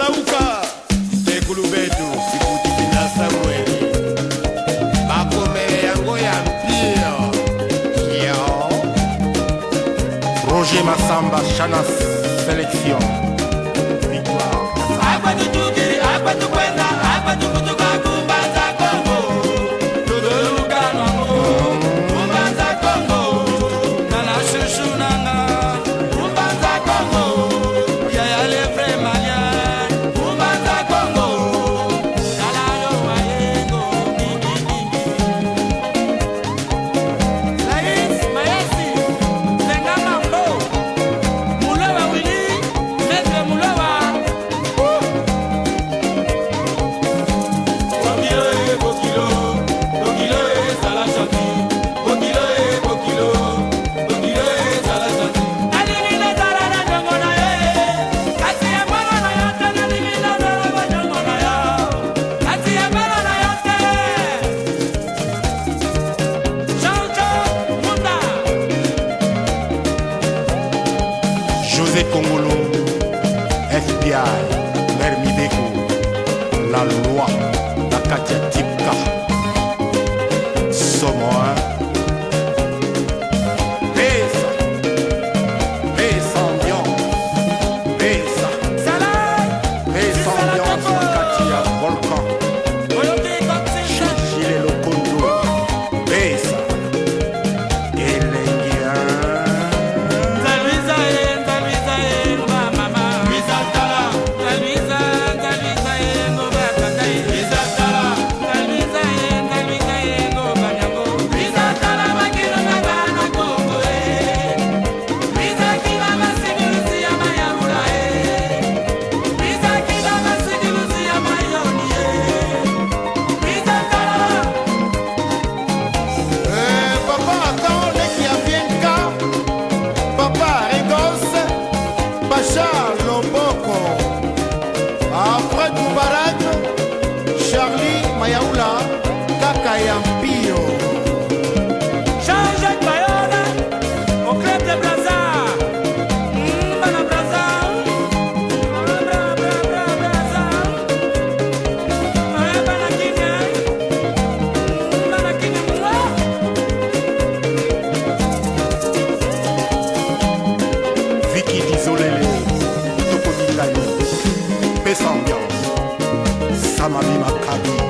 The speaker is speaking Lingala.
Malauka Tekulu betu Sikuti Pina Samueli Makomele yango ya mpio Yo Roger Massamba Chanas Sélection Victoire Agba tutukiri, agba tukwenda, agba tukutuka kumbanza Kongo Tudoluka nwango, kumbanza Kongo Nana shushu nanga, kumbanza Kongo Yaya lefre malien, kumbanza Kongo Nana yo wayengo, mingi mingi Lais, Mayesi, Zenga Mambo Mulewa Wili, Metre Mulewa José Congolo FBI Mermideko La loi La Katia Tipka Somoa Pesa Pesa ambiance Pesa Pesa ambiance La Katia Volcan Gilles Lokondo Pesa Elengia Après Moubarak, Charlie Mayaoula, Kaka ya Mpio. Jean-Jacques Bayona, au club de Braza. Bana Braza. Braza. Bana Kenya. Bana Kenya mwa. Vicky Dizolele, Toko Milani, Pesa Ambiance, Samami Makabi.